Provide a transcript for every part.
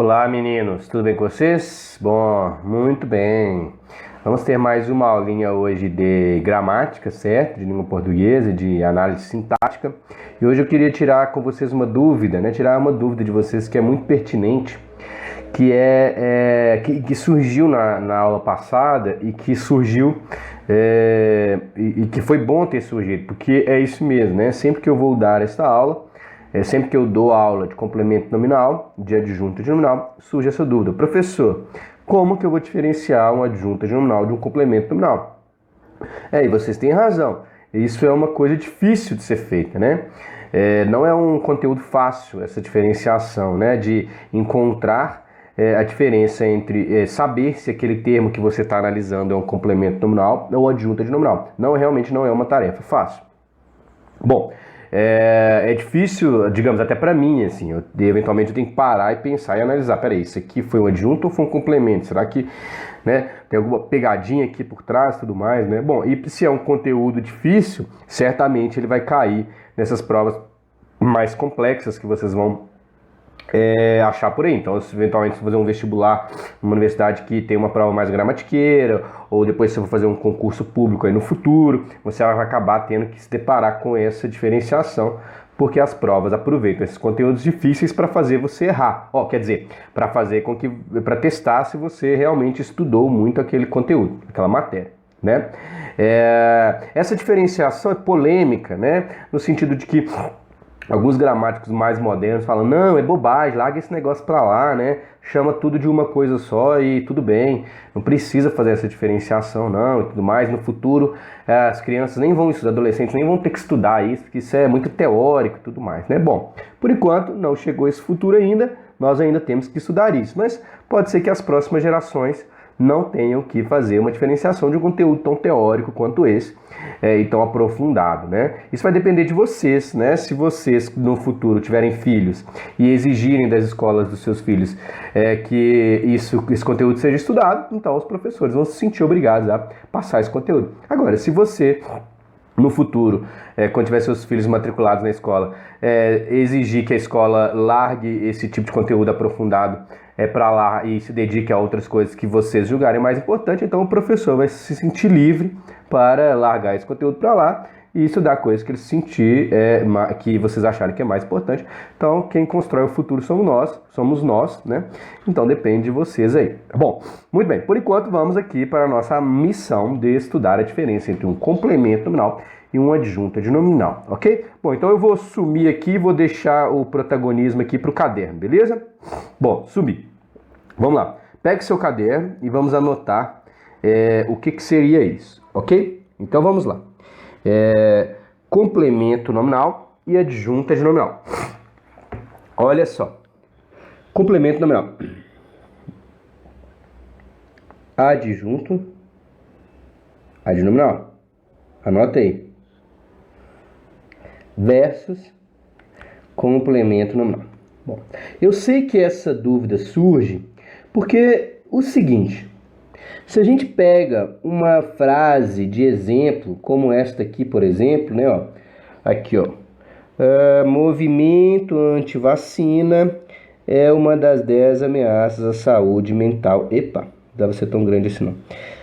Olá, meninos, tudo bem com vocês? Bom, muito bem. Vamos ter mais uma aulinha hoje de gramática, certo? De língua portuguesa, de análise sintática. E hoje eu queria tirar com vocês uma dúvida, né? Tirar uma dúvida de vocês que é muito pertinente, que surgiu na aula passada e que surgiu e que foi bom ter surgido, porque é isso mesmo, né? Sempre que eu vou dar esta aula, sempre que eu dou aula de complemento nominal, de adjunto de nominal, surge essa dúvida. Professor, como que eu vou diferenciar um adjunto de nominal de um complemento nominal? E vocês têm razão. Isso é uma coisa difícil de ser feita, né? Não é um conteúdo fácil essa diferenciação, né? De encontrar a diferença entre saber se aquele termo que você está analisando é um complemento nominal ou adjunto de nominal. Realmente não é uma tarefa fácil. Bom, é difícil, digamos, até para mim, assim, eventualmente eu tenho que parar e pensar e analisar, peraí, isso aqui foi um adjunto ou foi um complemento? Será que, né, tem alguma pegadinha aqui por trás e tudo mais, né? Bom, e se é um conteúdo difícil, certamente ele vai cair nessas provas mais complexas que vocês vão achar por aí. Então, eventualmente, se fazer um vestibular numa universidade que tem uma prova mais gramatiqueira, ou depois se for fazer um concurso público aí no futuro, você vai acabar tendo que se deparar com essa diferenciação, porque as provas aproveitam esses conteúdos difíceis para fazer você errar. Quer dizer, para testar se você realmente estudou muito aquele conteúdo, aquela matéria, né? Essa diferenciação é polêmica, né? No sentido de que alguns gramáticos mais modernos falam, não, é bobagem, larga esse negócio pra lá, né? Chama tudo de uma coisa só e tudo bem, não precisa fazer essa diferenciação não e tudo mais. No futuro, as crianças nem vão estudar, adolescentes nem vão ter que estudar isso, porque isso é muito teórico e tudo mais, né? Bom, por enquanto não chegou esse futuro ainda, nós ainda temos que estudar isso, mas pode ser que as próximas gerações não tenham que fazer uma diferenciação de um conteúdo tão teórico quanto esse e tão aprofundado, né? Isso vai depender de vocês, né? Se vocês no futuro tiverem filhos e exigirem das escolas dos seus filhos que esse conteúdo seja estudado, então os professores vão se sentir obrigados a passar esse conteúdo. Agora, se você no futuro, quando tiver seus filhos matriculados na escola, exigir que a escola largue esse tipo de conteúdo aprofundado para lá e se dedique a outras coisas que vocês julgarem mais importante, então o professor vai se sentir livre para largar esse conteúdo para lá e estudar coisas que ele sentir que vocês acharem que é mais importante. Então quem constrói o futuro somos nós, né? Então depende de vocês aí. Bom, muito bem, por enquanto vamos aqui para a nossa missão de estudar a diferença entre um complemento nominal e um adjunto de nominal, ok? Bom, então eu vou sumir aqui, vou deixar o protagonismo aqui para o caderno, beleza? Bom, sumi. Vamos lá, pegue seu caderno e vamos anotar o que seria isso, ok? Então vamos lá. Complemento nominal e adjunta de nominal. Olha só, complemento nominal. Adjunto, adnominal. Anota aí. Versus complemento nominal. Bom, eu sei que essa dúvida surge porque o seguinte, se a gente pega uma frase de exemplo, como esta aqui, por exemplo, né, aqui, movimento anti-vacina é uma das 10 ameaças à saúde mental. Epa, não deve ser tão grande assim não.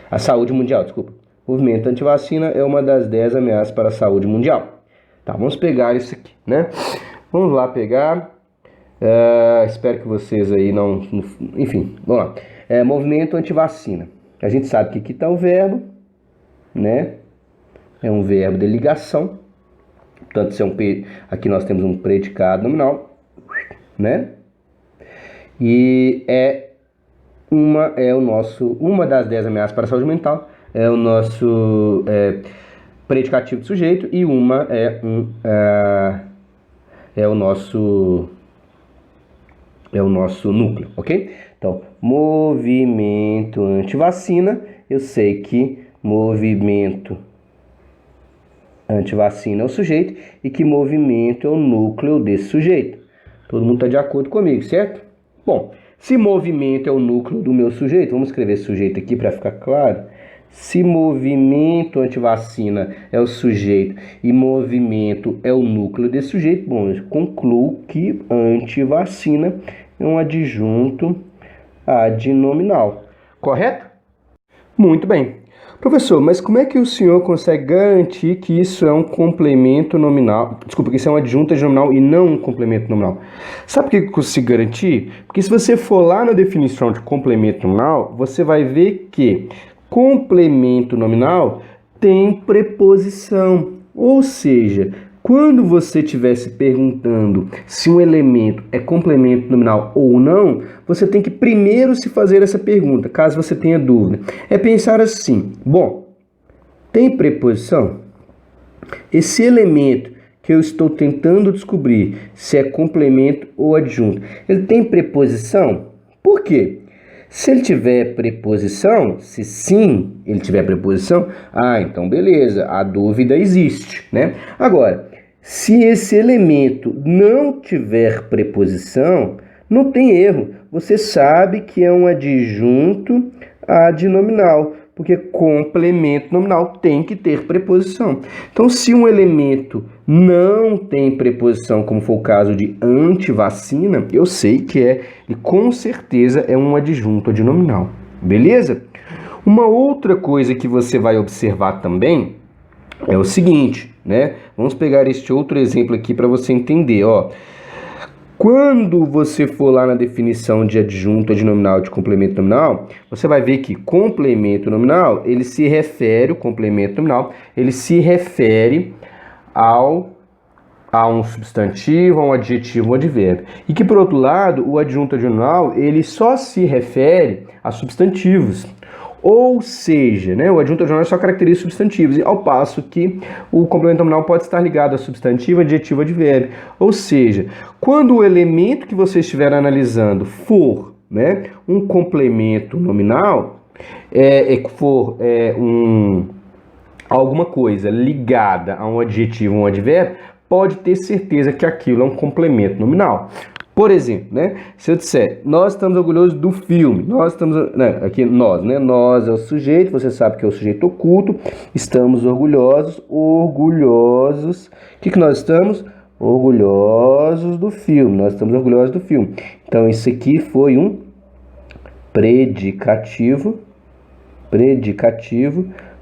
A saúde mundial, desculpa. Movimento anti-vacina é uma das 10 ameaças para a saúde mundial. Tá, vamos pegar isso aqui, né? Vamos lá pegar. Espero que vocês aí não... Enfim, vamos lá. Movimento anti-vacina. A gente sabe que aqui está o verbo, né? É um verbo de ligação. Portanto, aqui nós temos um predicado nominal, né? E uma das 10 ameaças para a saúde mental é o nosso predicativo de sujeito e uma é o nosso núcleo, ok? Então, movimento anti-vacina, eu sei que movimento anti-vacina é o sujeito e que movimento é o núcleo desse sujeito. Todo mundo está de acordo comigo, certo? Bom, se movimento é o núcleo do meu sujeito, vamos escrever sujeito aqui para ficar claro. Se movimento antivacina é o sujeito e movimento é o núcleo desse sujeito, bom, eu concluo que antivacina é um adjunto adnominal. Correto? Muito bem. Professor, mas como é que o senhor consegue garantir que isso é um complemento nominal? Desculpa, que isso é um adjunto adnominal e não um complemento nominal. Sabe por que eu consigo garantir? Porque se você for lá na definição de complemento nominal, você vai ver que complemento nominal tem preposição. Ou seja, quando você estiver se perguntando se um elemento é complemento nominal ou não, você tem que primeiro se fazer essa pergunta, caso você tenha dúvida. É pensar assim: bom, tem preposição? Esse elemento que eu estou tentando descobrir se é complemento ou adjunto, ele tem preposição? Por quê? Se ele tiver preposição, se sim, ele tiver preposição, então beleza, a dúvida existe, né? Agora, se esse elemento não tiver preposição, não tem erro. Você sabe que é um adjunto adnominal, porque complemento nominal tem que ter preposição. Então, se um elemento não tem preposição, como foi o caso de antivacina, eu sei que e com certeza é um adjunto adnominal. Beleza? Uma outra coisa que você vai observar também é o seguinte, né? Vamos pegar este outro exemplo aqui para você entender, ó. Quando você for lá na definição de adjunto adnominal de complemento nominal, você vai ver que complemento nominal, ele se refere, o complemento nominal, ele se refere a um substantivo, a um adjetivo, um advérbio. E que, por outro lado, o adjunto adnominal, ele só se refere a substantivos. Ou seja, né, o adjunto adnominal só caracteriza substantivos, ao passo que o complemento nominal pode estar ligado a substantivo, adjetivo, advérbio. Ou seja, quando o elemento que você estiver analisando for, né, um complemento nominal, alguma coisa ligada a um adjetivo ou um advérbio, pode ter certeza que aquilo é um complemento nominal. Por exemplo, né, se eu disser, nós estamos orgulhosos do filme, nós estamos, né, aqui nós, né, nós é o sujeito, você sabe que é o sujeito oculto, estamos orgulhosos, o que nós estamos? Orgulhosos do filme, nós estamos orgulhosos do filme. Então, isso aqui foi um predicativo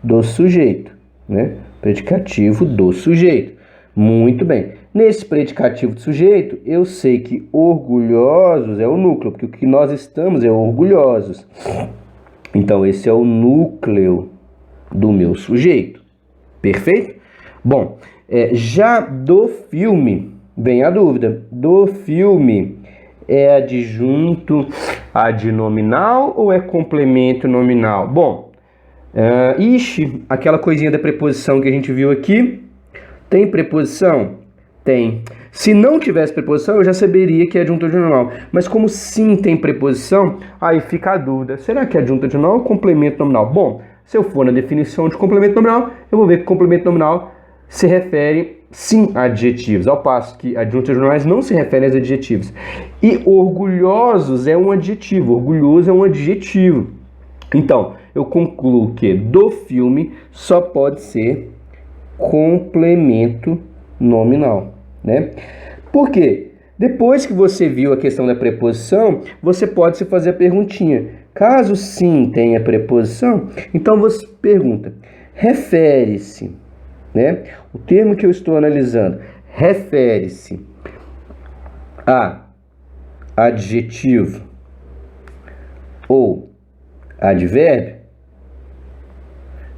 do sujeito, né, predicativo do sujeito. Muito bem. Nesse predicativo de sujeito, eu sei que orgulhosos é o núcleo, porque o que nós estamos é orgulhosos. Então, esse é o núcleo do meu sujeito. Perfeito? Bom, já do filme, vem a dúvida. Do filme é adjunto adnominal ou é complemento nominal? Bom, aquela coisinha da preposição que a gente viu aqui, tem preposição? Tem. Se não tivesse preposição, eu já saberia que é adjunto adnominal. Mas como sim tem preposição, aí fica a dúvida. Será que é adjunto adnominal ou complemento nominal? Bom, se eu for na definição de complemento nominal, eu vou ver que complemento nominal se refere sim a adjetivos, ao passo que adjuntos adnominais não se referem a adjetivos. E orgulhosos é um adjetivo, orgulhoso é um adjetivo. Então, eu concluo que do filme só pode ser complemento nominal, né? Por quê? Depois que você viu a questão da preposição, você pode se fazer a perguntinha. Caso sim tenha preposição, então você pergunta, refere-se, né? O termo que eu estou analisando refere-se a adjetivo ou advérbio?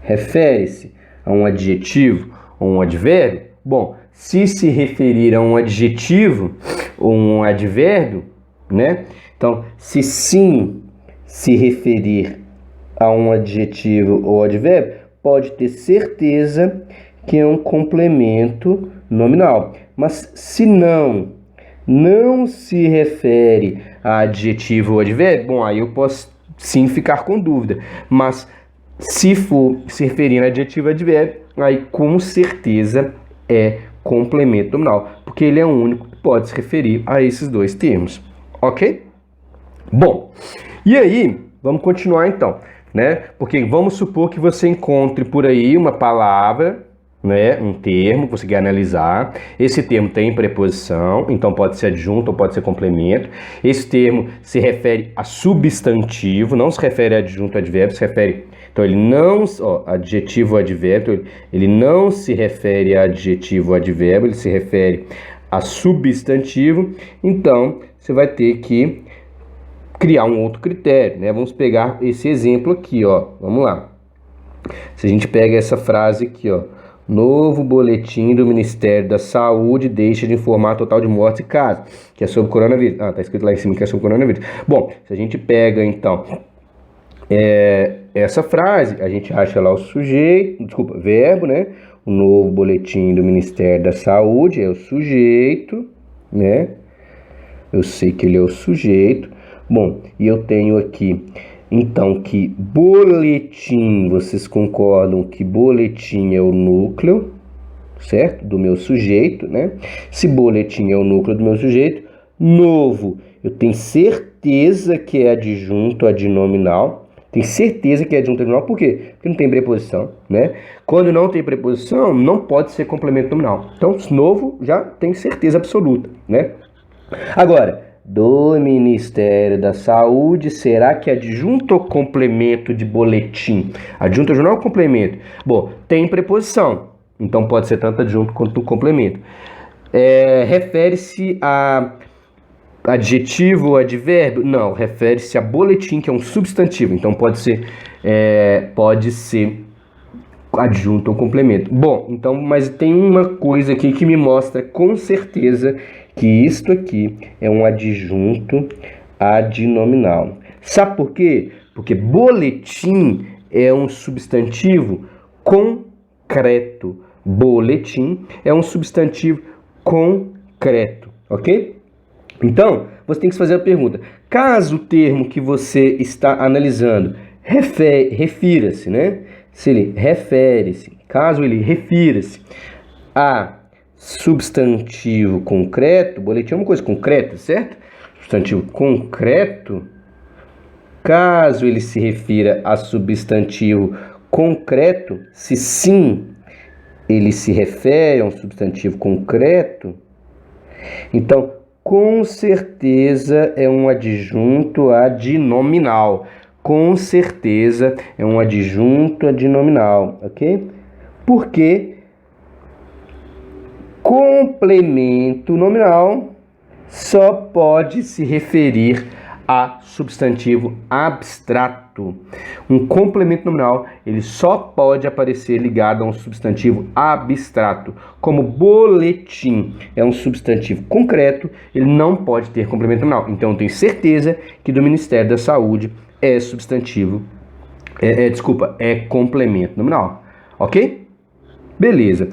Refere-se a um adjetivo ou um advérbio? Bom, se referir a um adjetivo ou um advérbio, né? Então, se sim se referir a um adjetivo ou advérbio, pode ter certeza que é um complemento nominal. Mas se não se refere a adjetivo ou advérbio, bom, aí eu posso sim ficar com dúvida. Mas se for se referir a adjetivo ou advérbio, aí com certeza é complemento nominal, porque ele é o único que pode se referir a esses dois termos, ok? Bom, e aí, vamos continuar então, né? Porque vamos supor que você encontre por aí uma palavra, né, um termo que você quer analisar. Esse termo tem preposição, então pode ser adjunto ou pode ser complemento. Esse termo se refere a substantivo, não se refere a adjunto ou advérbio, se refere... Então ele não... adjetivo ou advérbio, ele não se refere a adjetivo ou advérbio, ele se refere a substantivo. Então você vai ter que criar um outro critério, né? Vamos pegar esse exemplo aqui, ó. Vamos lá. Se a gente pega essa frase aqui, ó. Novo boletim do Ministério da Saúde deixa de informar total de mortes e casos, que é sobre coronavírus. Ah, tá escrito lá em cima que é sobre coronavírus. Bom, se a gente pega, então, essa frase, a gente acha lá o sujeito, desculpa, verbo, né? O novo boletim do Ministério da Saúde é o sujeito, né? Eu sei que ele é o sujeito. Bom, e eu tenho aqui... Então, que boletim, vocês concordam que boletim é o núcleo, certo? Do meu sujeito, né? Se boletim é o núcleo do meu sujeito, novo, eu tenho certeza que é adjunto adnominal. Tenho certeza que é adjunto adnominal, por quê? Porque não tem preposição, né? Quando não tem preposição, não pode ser complemento nominal. Então, novo já tem certeza absoluta, né? Agora... do Ministério da Saúde, será que adjunto ou complemento de boletim? Adjunto ou não complemento? Bom, tem preposição, então pode ser tanto adjunto quanto complemento. Refere-se a adjetivo ou advérbio? Não, refere-se a boletim, que é um substantivo, então pode ser adjunto ou complemento. Bom, então, mas tem uma coisa aqui que me mostra com certeza que isto aqui é um adjunto adnominal. Sabe por quê? Porque boletim é um substantivo concreto. Boletim é um substantivo concreto, ok? Então, você tem que fazer a pergunta. Caso o termo que você está analisando refira-se, né? Se ele refere-se, caso ele refira-se a substantivo concreto, boletim é uma coisa concreta, certo? Substantivo concreto, caso ele se refira a substantivo concreto, se sim ele se refere a um substantivo concreto, então com certeza é um adjunto adnominal. Com certeza é um adjunto adnominal, ok? Porque complemento nominal só pode se referir a substantivo abstrato. Um complemento nominal, ele só pode aparecer ligado a um substantivo abstrato. Como boletim é um substantivo concreto, ele não pode ter complemento nominal. Então, eu tenho certeza que do Ministério da Saúde é substantivo, é complemento nominal, ok? Beleza.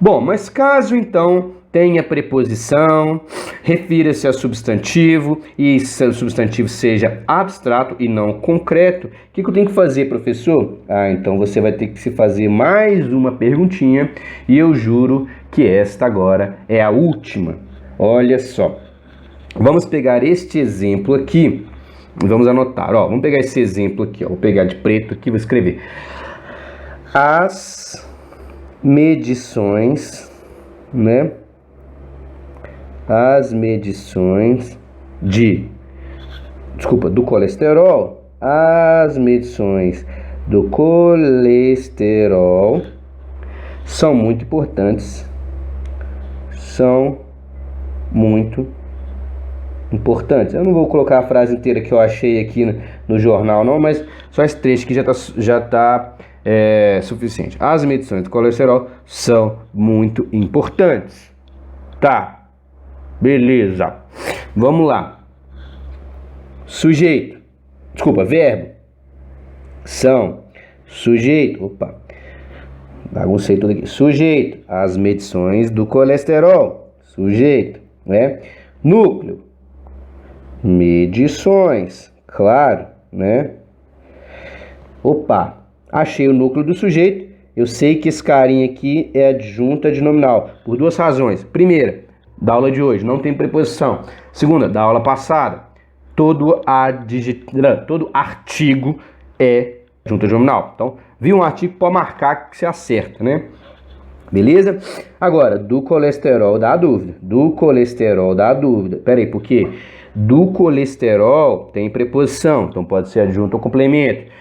Bom, mas caso então tenha preposição, refira-se a substantivo e se o substantivo seja abstrato e não concreto, o que eu tenho que fazer, professor? Então você vai ter que se fazer mais uma perguntinha e eu juro que esta agora é a última. Olha só, vamos pegar este exemplo aqui. Vamos anotar, ó, vamos pegar esse exemplo aqui, ó, vou pegar de preto aqui, vou escrever. As medições, né? As medições do colesterol, as medições do colesterol são muito importantes, Eu não vou colocar a frase inteira que eu achei aqui no jornal, não, mas só esse trecho aqui já tá suficiente. As medições do colesterol são muito importantes. Tá, beleza. Vamos lá. Verbo. São. Sujeito. Opa. Baguncei tudo aqui. Sujeito. As medições do colesterol. Sujeito, né? Núcleo. Medições. Claro, né? Opa. Achei o núcleo do sujeito. Eu sei que esse carinha aqui é adjunto adnominal. Por duas razões. Primeira, da aula de hoje, não tem preposição. Segunda, da aula passada, todo artigo é adjunto adnominal. Então, viu um artigo, pode marcar que você acerta, né? Beleza? Agora, do colesterol dá dúvida. Do colesterol dá dúvida. Pera aí, por quê? Do colesterol tem preposição, então pode ser adjunto ou complemento.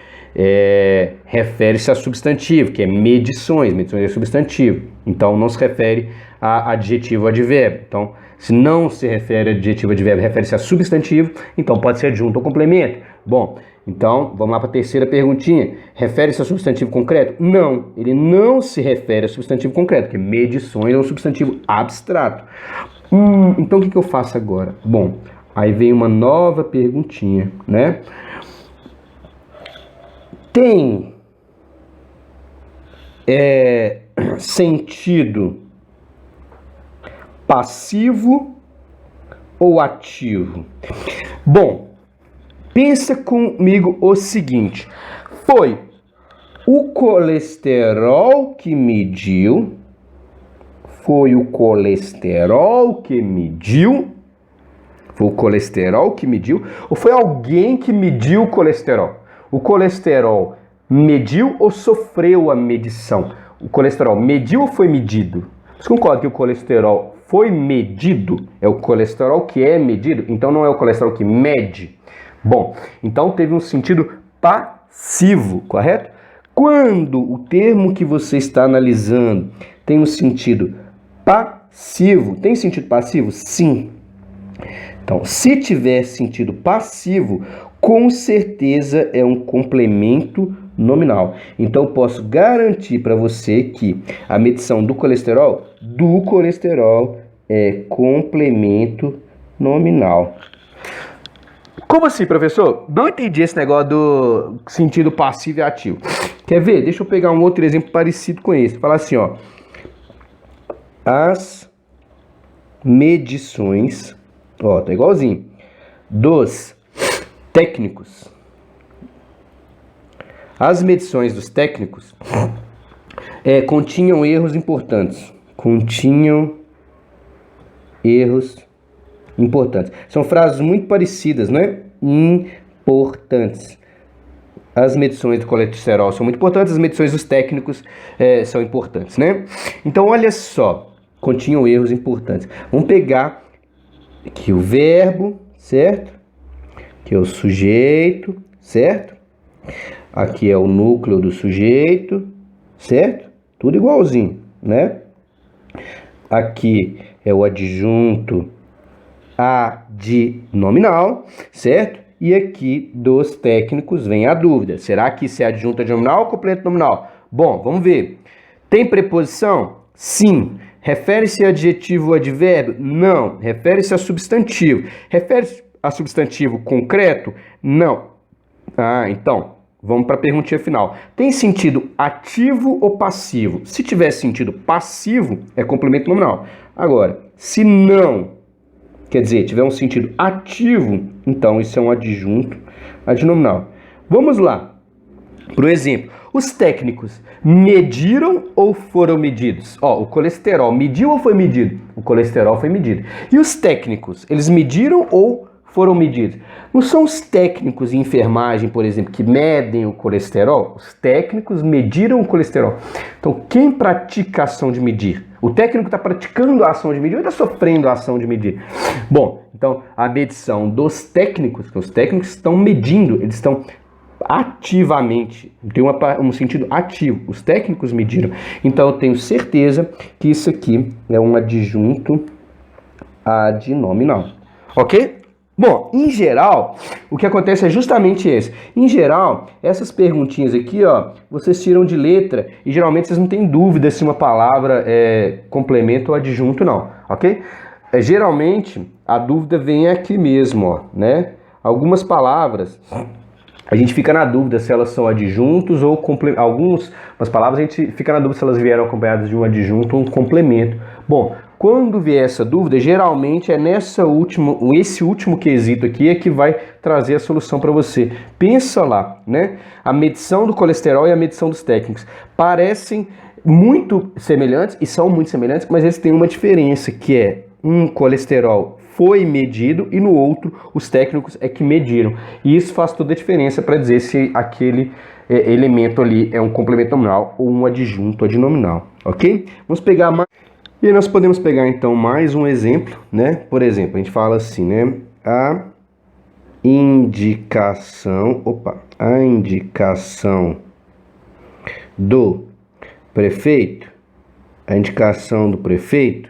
Refere-se a substantivo, que é medições. Medições é substantivo. Então não se refere a adjetivo ou advérbio. Então, se não se refere a adjetivo ou advérbio, refere-se a substantivo, então pode ser adjunto ou complemento. Bom, então vamos lá para a terceira perguntinha. Refere-se a substantivo concreto? Não, ele não se refere a substantivo concreto, porque medições é um substantivo abstrato. Então o que eu faço agora? Bom, aí vem uma nova perguntinha, né? Tem sentido passivo ou ativo? Bom, pensa comigo o seguinte: foi o colesterol que mediu? Foi o colesterol que mediu? Foi o colesterol que mediu? Ou foi alguém que mediu o colesterol? O colesterol mediu ou sofreu a medição? O colesterol mediu ou foi medido? Você concorda que o colesterol foi medido? É o colesterol que é medido? Então não é o colesterol que mede? Bom, então teve um sentido passivo, correto? Quando o termo que você está analisando tem um sentido passivo, tem sentido passivo? Sim. Então, se tiver sentido passivo, com certeza é um complemento nominal. Então, eu posso garantir para você que a medição do colesterol é complemento nominal. Como assim, professor? Não entendi esse negócio do sentido passivo e ativo. Quer ver? Deixa eu pegar um outro exemplo parecido com esse. Falar assim, ó. As medições, ó, tá igualzinho, dos técnicos. As medições dos técnicos continham erros importantes. São frases muito parecidas, né? Importantes. As medições do colesterol são muito importantes, as medições dos técnicos são importantes, né? Então, olha só, continham erros importantes. Vamos pegar aqui o verbo, certo? Aqui é o sujeito, certo? Aqui é o núcleo do sujeito, certo? Tudo igualzinho, né? Aqui é o adjunto adnominal, certo? E aqui dos técnicos vem a dúvida. Será que isso é adjunto adnominal ou complemento nominal? Bom, vamos ver. Tem preposição? Sim. Refere-se a adjetivo ou advérbio? Não. Refere-se a substantivo. Refere-se a substantivo concreto? Não. Então, vamos para a perguntinha final. Tem sentido ativo ou passivo? Se tiver sentido passivo, é complemento nominal. Agora, se não, quer dizer, tiver um sentido ativo, então isso é um adjunto adnominal. Vamos lá. Por exemplo, os técnicos mediram ou foram medidos? Ó, o colesterol mediu ou foi medido? O colesterol foi medido. E os técnicos, eles mediram ou foram medidos? Não são os técnicos em enfermagem, por exemplo, que medem o colesterol? Os técnicos mediram o colesterol. Então, quem pratica a ação de medir? O técnico está praticando a ação de medir ou está sofrendo a ação de medir? Bom, então, a medição dos técnicos, os técnicos estão medindo, eles estão ativamente, tem um sentido ativo. Os técnicos mediram. Então, eu tenho certeza que isso aqui é um adjunto adnominal. Ok? Bom, em geral, o que acontece é justamente esse. Em geral, essas perguntinhas aqui, ó, vocês tiram de letra e geralmente vocês não têm dúvida se uma palavra é complemento ou adjunto, não, ok? Geralmente, a dúvida vem aqui mesmo, ó, né? Algumas palavras, a gente fica na dúvida se elas são adjuntos ou complementos. Algumas palavras a gente fica na dúvida se elas vieram acompanhadas de um adjunto ou um complemento. Bom, quando vier essa dúvida, geralmente é esse último quesito aqui é que vai trazer a solução para você. Pensa lá, né? A medição do colesterol e a medição dos técnicos parecem muito semelhantes e são muito semelhantes, mas eles têm uma diferença, que é um colesterol foi medido e no outro os técnicos é que mediram. E isso faz toda a diferença para dizer se aquele elemento ali é um complemento nominal ou um adjunto adnominal, ok? Vamos pegar mais... E aí nós podemos pegar então mais um exemplo, né? Por exemplo, a gente fala assim, né? A indicação do prefeito, a indicação do prefeito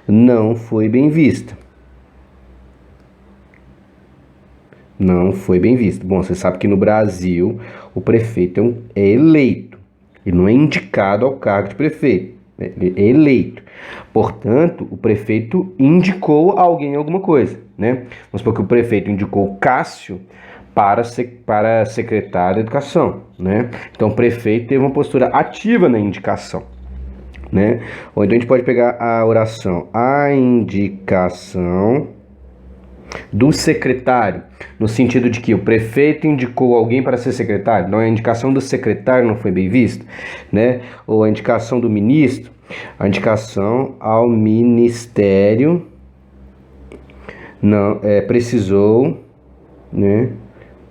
não foi bem vista. Não foi bem vista. Bom, você sabe que no Brasil o prefeito é eleito. Ele não é indicado ao cargo de prefeito. Ele é eleito. Portanto, o prefeito indicou alguém alguma coisa, né? Vamos supor que o prefeito indicou Cássio para secretário da Educação, né? Então, o prefeito teve uma postura ativa na indicação, né? Ou então a gente pode pegar a oração: a indicação do secretário, no sentido de que o prefeito indicou alguém para ser secretário, não, a indicação do secretário não foi bem vista, né? Ou a indicação do ministro, a indicação ao ministério não precisou, né?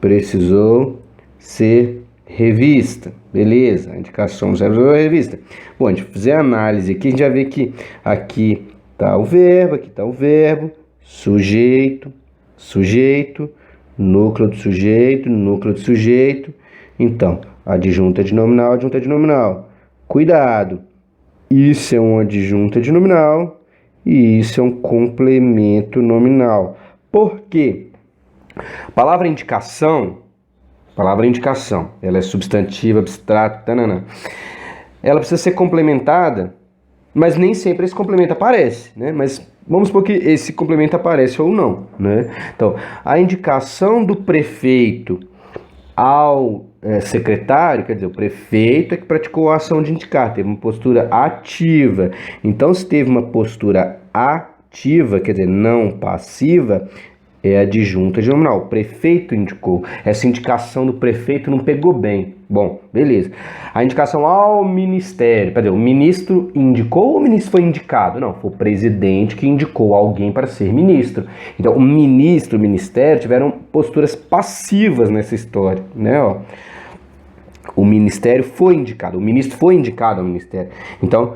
Precisou ser revista, beleza? A indicação precisou ser revista. Bom, a gente fizer a análise aqui, a gente já vê que aqui está o verbo, aqui está o verbo, sujeito, núcleo do sujeito. Então, adjunto adnominal. Cuidado, isso é um adjunto adnominal e isso é um complemento nominal. Por quê? Palavra indicação, ela é substantivo, abstrato, tanana. Ela precisa ser complementada, mas nem sempre esse complemento aparece, né? Mas vamos supor que esse complemento aparece ou não, né? Então, a indicação do prefeito ao secretário, quer dizer, o prefeito é que praticou a ação de indicar, teve uma postura ativa. Então, se teve uma postura ativa, quer dizer, não passiva, é adjunto adnominal. O prefeito indicou. Essa indicação do prefeito não pegou bem. Bom, beleza. A indicação ao ministério. Cadê? O ministro indicou ou o ministro foi indicado? Não, foi o presidente que indicou alguém para ser ministro. Então, o ministro, o ministério tiveram posturas passivas nessa história, né? Ó, o ministério foi indicado. O ministro foi indicado ao ministério. Então,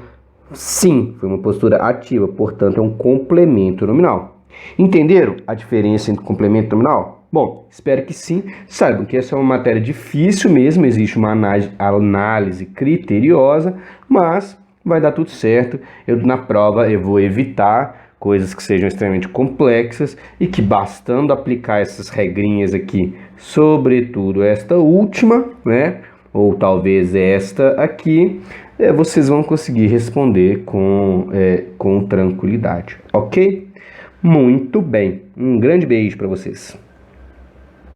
sim, foi uma postura ativa. Portanto, é um complemento nominal. Entenderam a diferença entre complemento nominal? Bom, espero que sim. Saibam que essa é uma matéria difícil mesmo, existe uma análise criteriosa, mas vai dar tudo certo. Na prova eu vou evitar coisas que sejam extremamente complexas e que, bastando aplicar essas regrinhas aqui, sobretudo esta última, né, ou talvez esta aqui, vocês vão conseguir responder com tranquilidade, ok? Muito bem. Um grande beijo para vocês.